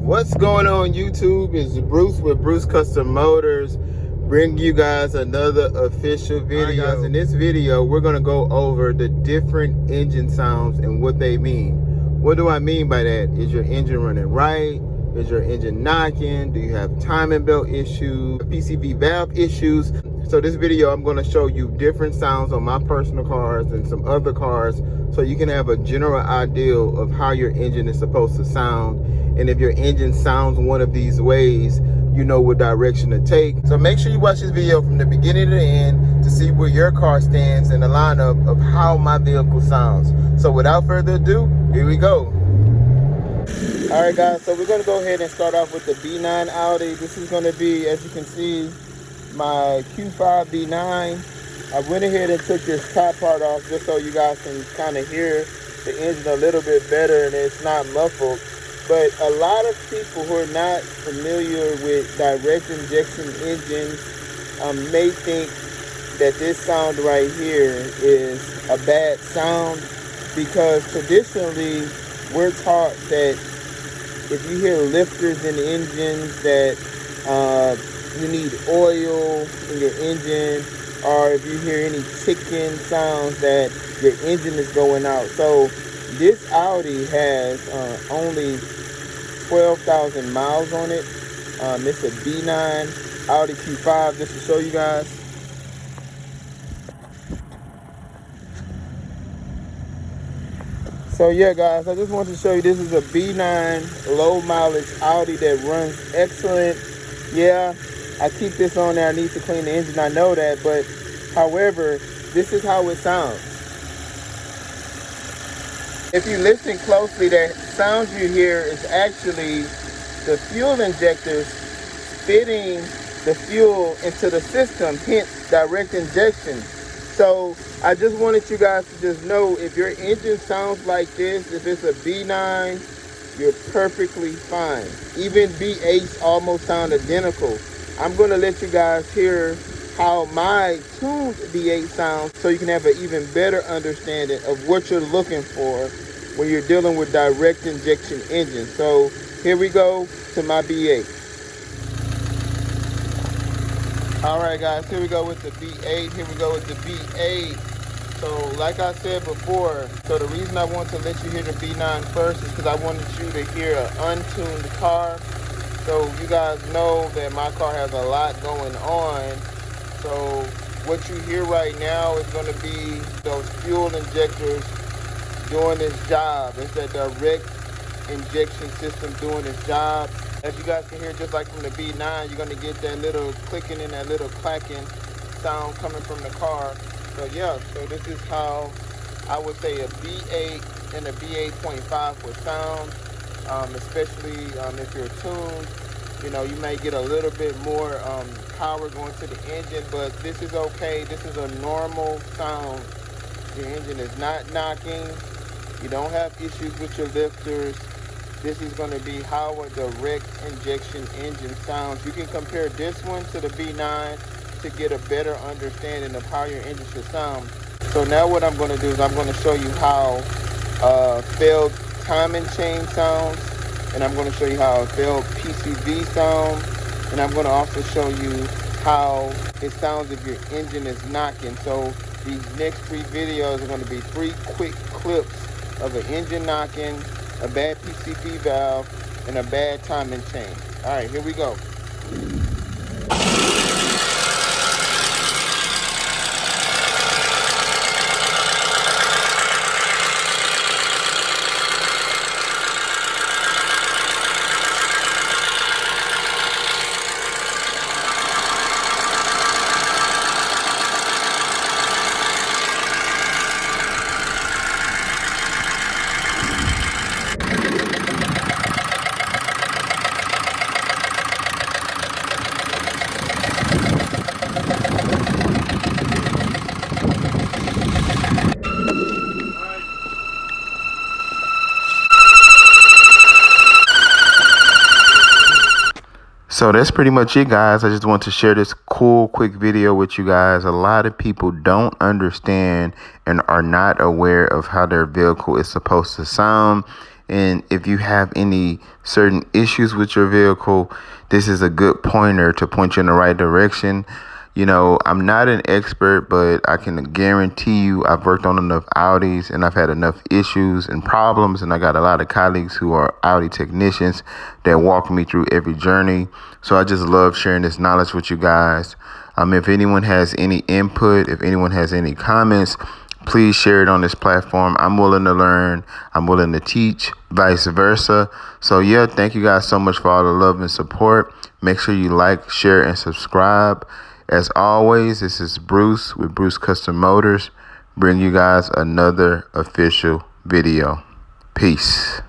What's going on YouTube? It's Bruce with Bruce Custom Motors, bringing you guys another official video. Right, guys, in this video we're going to go over the different engine sounds and what they mean. What do I mean by that? Is your engine running right? Is your engine knocking? Do you have timing belt issues, PCV valve issues? So this video I'm going to show you different sounds on my personal cars and some other cars, so you can have a general idea of how your engine is supposed to sound. And if your engine sounds one of these ways, you know what direction to take. So make sure you watch this video from the beginning to the end to see where your car stands in the lineup of how my vehicle sounds. So without further ado, here we go. All right guys, so we're gonna go ahead and start off with the B9 Audi. This is gonna be, as you can see, my Q5 B9. I went ahead and took this top part off just so you guys can kind of hear the engine a little bit better and it's not muffled. But a lot of people who are not familiar with direct injection engines may think that this sound right here is a bad sound, because traditionally we're taught that if you hear lifters in engines that you need oil in your engine, or if you hear any ticking sounds that your engine is going out. So this Audi has only 12,000 miles on it. It's a B9 Audi Q5, just to show you guys. So yeah guys, I just wanted to show you this is a B9 low mileage Audi that runs excellent. Yeah, I keep this on there. I need to clean the engine, I know that, but however, this is how it sounds. If you listen closely, the sound you hear is actually the fuel injectors spitting the fuel into the system, hence direct injection. So I just wanted you guys to just know, if your engine sounds like this, if it's a B9, you're perfectly fine. Even B8s almost sound identical. I'm going to let you guys hear how my tuned B8 sounds, so you can have an even better understanding of what you're looking for when you're dealing with direct injection engines. So here we go to my B8. All right guys, here we go with the B8. Here we go with the B8. So like I said before, so the reason I want to let you hear the B9 first is because I wanted you to hear an untuned car. So you guys know that my car has a lot going on. So what you hear right now is going to be those fuel injectors doing its job. It's that direct injection system doing its job. As you guys can hear, just like from the B9, you're going to get that little clicking and that little clacking sound coming from the car. So yeah, so this is how I would say a B8 and a B8.5 would sound, especially if you're tuned. You know, you may get a little bit more power going to the engine, but this is okay. This is a normal sound. Your engine is not knocking. You don't have issues with your lifters. This is going to be how a direct injection engine sounds. You can compare this one to the B9 to get a better understanding of how your engine should sound. So now what I'm going to do is I'm going to show you how failed timing chain sounds, and I'm going to show you how a failed PCV sounds, and I'm going to also show you how it sounds if your engine is knocking. So these next 3 videos are going to be 3 quick clips of an engine knocking, a bad PCV valve, and a bad timing chain. All right, here we go. So that's pretty much it, guys. I just want to share this cool, quick video with you guys. A lot of people don't understand and are not aware of how their vehicle is supposed to sound. And if you have any certain issues with your vehicle, this is a good pointer to point you in the right direction. You know, I'm not an expert, but I can guarantee you I've worked on enough Audis and I've had enough issues and problems. And I got a lot of colleagues who are Audi technicians that walk me through every journey. So I just love sharing this knowledge with you guys. If anyone has any input, if anyone has any comments, please share it on this platform. I'm willing to learn. I'm willing to teach, vice versa. So yeah, thank you guys so much for all the love and support. Make sure you like, share, and subscribe. As always, this is Bruce with Bruce Custom Motors. Bring you guys another official video. Peace.